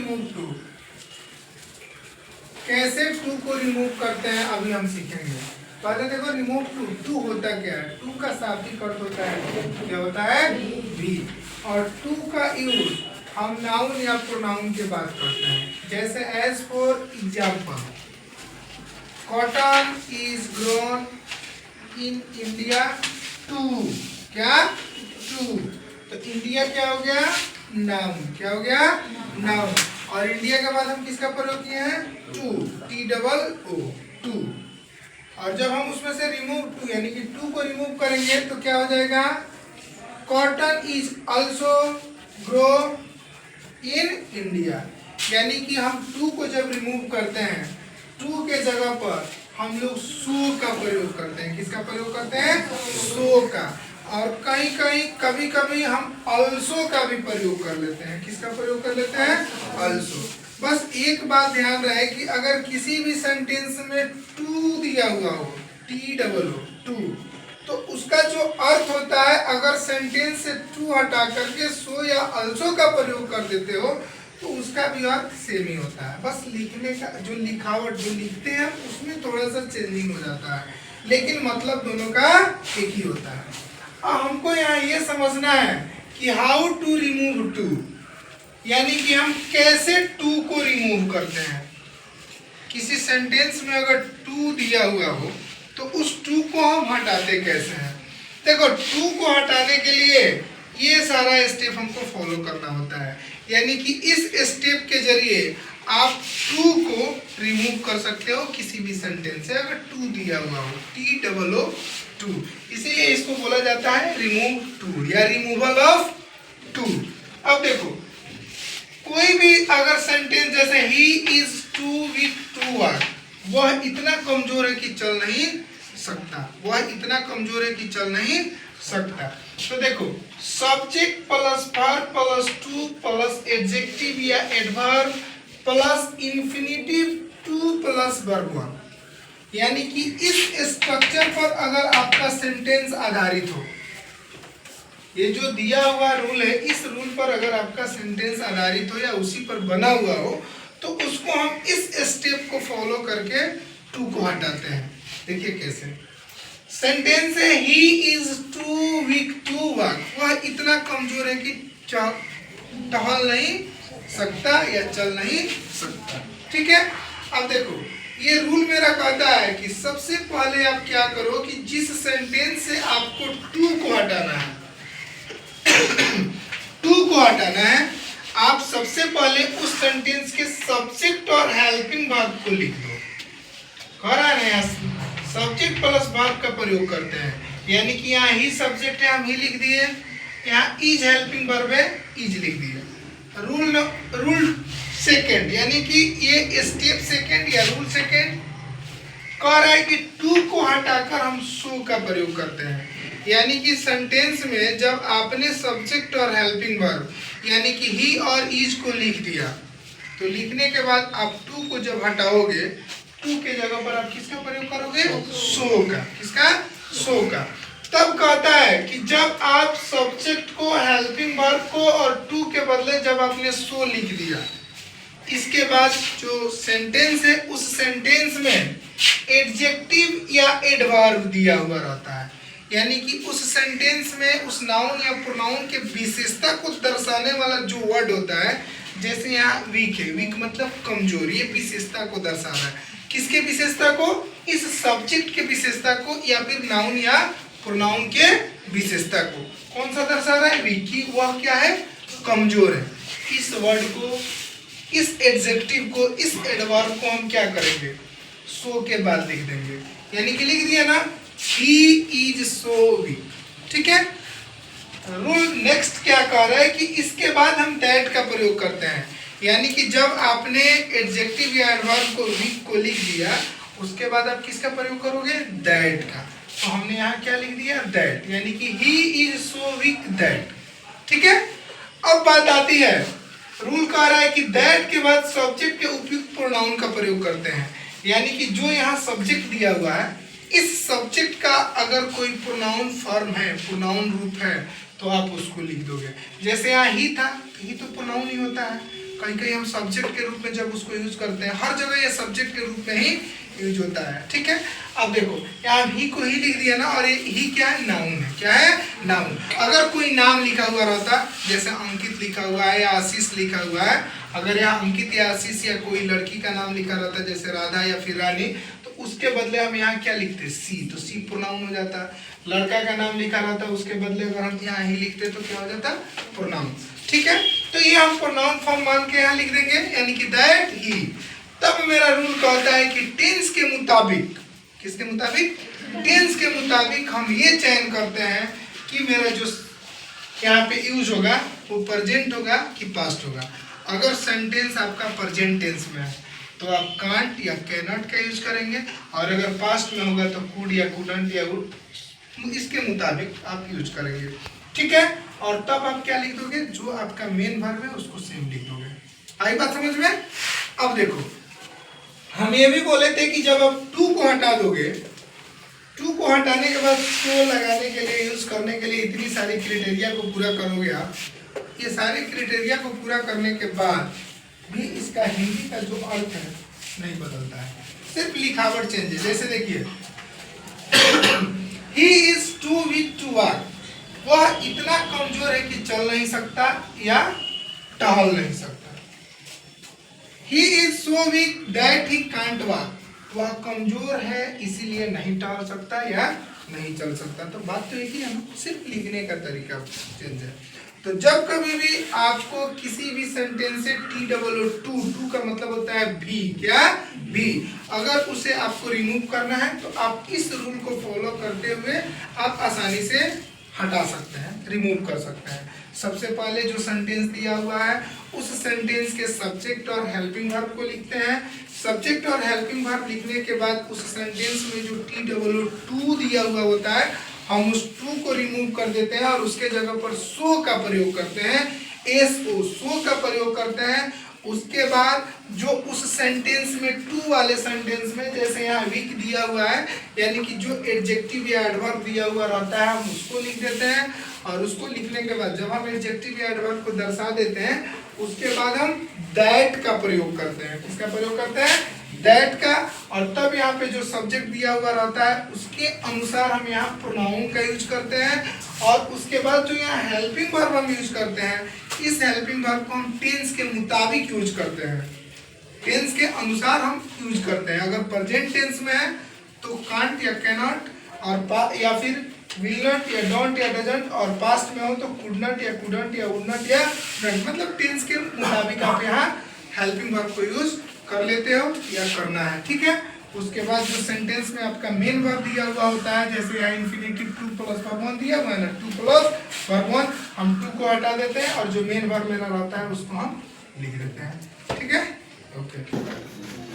Remove to, कैसे to को remove करते हैं अभी हम सीखेंगे। पहले देखो रिमूव टू, टू होता क्या है, टू का शाब्दिक अर्थ होता है क्या होता है भी, और टू का यूज हम नाउन या प्रोनाउन के बात करते हैं। जैसे as for example, cotton is grown in India too, क्या टू, तो इंडिया क्या हो गया नाउन, क्या हो गया नाउन, और इंडिया के बाद हम किसका प्रयोग किए हैं too, T double O too, और जब हम उसमें से रिमूव टू यानी कि टू को रिमूव करेंगे तो क्या हो जाएगा, cotton is also grow in India, यानी कि हम टू को जब रिमूव करते हैं, टू के जगह पर हम लोग सो का प्रयोग करते हैं। किसका प्रयोग करते हैं, सो का, और कहीं कहीं कभी कभी हम अल्सो का भी प्रयोग कर लेते हैं। किसका प्रयोग कर लेते हैं, अल्सो। बस एक बात ध्यान रहे कि अगर किसी भी सेंटेंस में टू दिया हुआ हो, टी डबल ओ टू, तो उसका जो अर्थ होता है, अगर सेंटेंस से टू हटा करके सो या अल्सो का प्रयोग कर देते हो तो उसका भी अर्थ सेम ही होता है। बस लिखने का जो लिखावट जो लिखते हैं उसमें थोड़ा सा चेंजिंग हो जाता है, लेकिन मतलब दोनों का एक ही होता है। अब हमको यहाँ ये समझना है कि हाउ टू रिमूव टू, यानी कि हम कैसे टू को रिमूव करते हैं। किसी सेंटेंस में अगर टू दिया हुआ हो तो उस टू को हम हटाते कैसे हैं। देखो, टू को हटाने के लिए ये सारा स्टेप हमको फॉलो करना होता है, यानी कि इस स्टेप के जरिए आप टू को रिमूव कर सकते हो किसी भी सेंटेंस से, अगर टू दिया हुआ हो, टी डबल ओ टू, इसीलिए इसको बोला जाता है रिमूव टू या रिमूवल ऑफ टू। अब देखो, कोई भी अगर सेंटेंस जैसे he is too with to word, वह इतना कमजोर है कि चल नहीं सकता, वह इतना कमजोर है कि चल नहीं सकता। तो देखो, subject plus verb plus to plus adjective या adverb plus infinitive to plus verb one, यानी कि इस स्ट्रक्चर पर अगर आपका सेंटेंस आधारित हो, ये जो दिया हुआ रूल है, इस रूल पर अगर आपका सेंटेंस आधारित हो या उसी पर बना हुआ हो, तो उसको हम इस स्टेप को फॉलो करके टू को हटाते हैं। देखिए कैसे, सेंटेंस है he is too weak to walk, वह इतना कमजोर है कि टहल नहीं सकता या चल नहीं सकता। ठीक है, अब देखो, ये रूल मेरा कहता है कि सबसे पहले आप क्या करो कि जिस सेंटेंस से आपको टू को हटाना है, टू को हटाना है, आप सबसे पहले उस सेंटेंस के सब्जेक्ट और हेल्पिंग वर्ब को लिख दो। कह रहा है ना, सब्जेक्ट प्लस वर्ब का प्रयोग करते हैं, यानी कि यहाँ ही सब्जेक्ट है, हम ही लिख दिए, यहाँ इज हेल्पिंग वर्ब है, इज लिख दिए। रूल सेकेंड, यानी कि ये स्टेप सेकेंड या रूल सेकेंड कह रहा है कि टू को हटाकर हम सो का प्रयोग करते हैं, यानी कि सेंटेंस में जब आपने सब्जेक्ट और हेल्पिंग वर्ब यानी कि ही और इज को लिख दिया, तो लिखने के बाद आप टू को जब हटाओगे, टू के जगह पर आप किसका प्रयोग करोगे, सो का। किसका, सो का। तब कहता है कि जब आप सब्जेक्ट को, हेल्पिंग वर्ब को और टू के बदले जब आपने सो लिख दिया, इसके बाद जो सेंटेंस है उस सेंटेंस में एडजेक्टिव या एडवर्ब दिया हुआ रहता है, यानी कि उस सेंटेंस में उस नाउन या प्रोनाउन के विशेषता को दर्शाने वाला जो वर्ड होता है, जैसे यहाँ वीक है, वीक मतलब कमजोर, ये विशेषता को दर्शा रहा है। किसके विशेषता को, इस सब्जेक्ट के विशेषता को या फिर नाउन या प्रोनाउन के विशेषता को। कौन सा दर्शा रहा है, वीक की, वह क्या है, कमजोर है। इस वर्ड को, इस एडजेक्टिव को, इस एडवर्ब को हम क्या करेंगे, सो के बाद लिख देंगे, यानी कि लिख दिया ना, ही इज सो वीक। ठीक है, रूल नेक्स्ट क्या कह रहा है कि इसके बाद हम दैट का प्रयोग करते हैं, यानी कि जब आपने एडजेक्टिव या एडवर्ब को वीक को लिख दिया, उसके बाद आप किसका प्रयोग करोगे, दैट का। तो हमने यहाँ क्या लिख दिया, दैट, यानी कि he is so weak that. ठीक है, अब बात आती है, रूल कह रहा है कि दैट के बाद सब्जेक्ट के उपयुक्त प्रोनाउन का प्रयोग करते हैं, यानी कि जो यहाँ सब्जेक्ट दिया हुआ है, इस सब्जेक्ट का अगर कोई प्रोनाउन फॉर्म है, प्रोनाउन रूप है, तो आप उसको लिख दोगे। जैसे यहाँ ही था, ही तो प्रोनाउन ही होता है, कहीं कहीं हम सब्जेक्ट के रूप में जब उसको यूज करते हैं, हर जगह ये सब्जेक्ट के रूप में ही यूज होता है। ठीक है, अब देखो यहाँ ही को ही लिख दिया ना, और ये ही क्या है, नाउन है। क्या है, नाउन। अगर कोई नाम लिखा हुआ रहता, जैसे अंकित लिखा हुआ है या आशीष लिखा हुआ है, अगर यहाँ अंकित या आशीष या कोई लड़की का नाम लिखा रहता जैसे राधा या फिर रानी, तो उसके बदले हम यहाँ क्या लिखते, सी, तो सी प्रोनाउन हो जाता। लड़का का नाम लिखा रहता, उसके बदले अगर हम यहाँ ही लिखते तो क्या हो जाता, प्रोनाउन। ठीक है, तो ये हम प्रोनाउन फॉर्म मान के यहाँ लिख देंगे, यानी कि दैट, ही। तब मेरा रूल कहता है कि टेंस के मुताबिक, किसके मुताबिक, टेंस के मुताबिक हम ये चयन करते हैं कि मेरा जो यहाँ पे यूज होगा वो प्रेजेंट होगा कि पास्ट होगा। अगर सेंटेंस आपका प्रेजेंट टेंस में है तो आप कांट या कैनॉट का यूज करेंगे, और अगर पास्ट में होगा तो कुड या कुडंट या वुड, इसके मुताबिक आप यूज करेंगे। ठीक है, और तब आप क्या लिख दोगे, जो आपका मेन वर्ब है उसको सेम लिख दोगे। आई बात समझ में? अब देखो, हम ये भी बोले थे कि जब आप टू को हटा दोगे, टू को हटाने के बाद शो लगाने के लिए, यूज करने के लिए इतनी सारी क्राइटेरिया को पूरा करोगे आप, ये सारे क्राइटेरिया को पूरा करने के बाद भी इसका हिंदी का जो अर्थ है नहीं बदलता है, सिर्फ लिखावट चेंज है। जैसे देखिए, he is too weak to walk, वह इतना कमजोर है कि चल नहीं सकता या टहल नहीं सकता। He is so weak that he can't walk, वह कमजोर है इसीलिए नहीं टहल सकता या नहीं चल सकता। तो बात तो एक ही है ना, सिर्फ लिखने का तरीका चेंज है। तो जब कभी भी आपको किसी भी सेंटेंस से टू, टू का मतलब होता है भी, क्या भी, अगर उसे आपको रिमूव करना है तो आप इस रूल को फॉलो करते हुए आप आसानी से हटा सकते हैं, रिमूव कर सकते हैं। सबसे पहले जो सेंटेंस दिया हुआ है उस सेंटेंस के सब्जेक्ट और हेल्पिंग वर्ब को लिखते हैं। सब्जेक्ट और हेल्पिंग वर्ब लिखने के बाद उस सेंटेंस में जो टू दिया हुआ होता है हम उस टू को रिमूव कर देते हैं और उसके जगह पर सो का प्रयोग करते हैं, एसओ, सो का प्रयोग करते हैं। उसके बाद जो उस सेंटेंस में टू वाले सेंटेंस में, जैसे यहाँ वीक दिया हुआ है, यानी कि जो एडजेक्टिव या एडवर्ब दिया हुआ रहता है हम उसको लिख देते हैं। और उसको लिखने के बाद जब हम एडजेक्टिव या एडवर्ब को दर्शा देते हैं उसके बाद हम दैट का प्रयोग करते हैं। किसका प्रयोग करते हैं, दैट का। और तब यहाँ पे जो सब्जेक्ट दिया हुआ रहता है उसके अनुसार हम यहाँ प्रोनाउन का यूज करते हैं। और उसके बाद जो यहाँ हेल्पिंग वर्ब हम यूज करते हैं, इस हेल्पिंग वर्ब को हम टेंस के मुताबिक यूज करते हैं, टेंस के अनुसार हम यूज करते हैं। अगर प्रेजेंट टेंस में है तो कांट या कैनॉट, और या फिर विल नॉट या डोंट या डजंट, और पास्ट में हो तो कुड नॉट या कुडंट या वुड नॉट या डोंट, मतलब टेंस के मुताबिक आप यहाँ हेल्पिंग वर्ब को यूज कर लेते हो या करना है। ठीक है, उसके बाद जो सेंटेंस में आपका मेन वर्ब दिया हुआ होता है, जैसे यहाँ infinitive to plus verb one दिया हुआ है ना, टू प्लस वर्ब वन, हम टू को हटा देते हैं और जो मेन वर्ब मेरा रहता है उसको हम लिख देते हैं। ठीक है, ओके।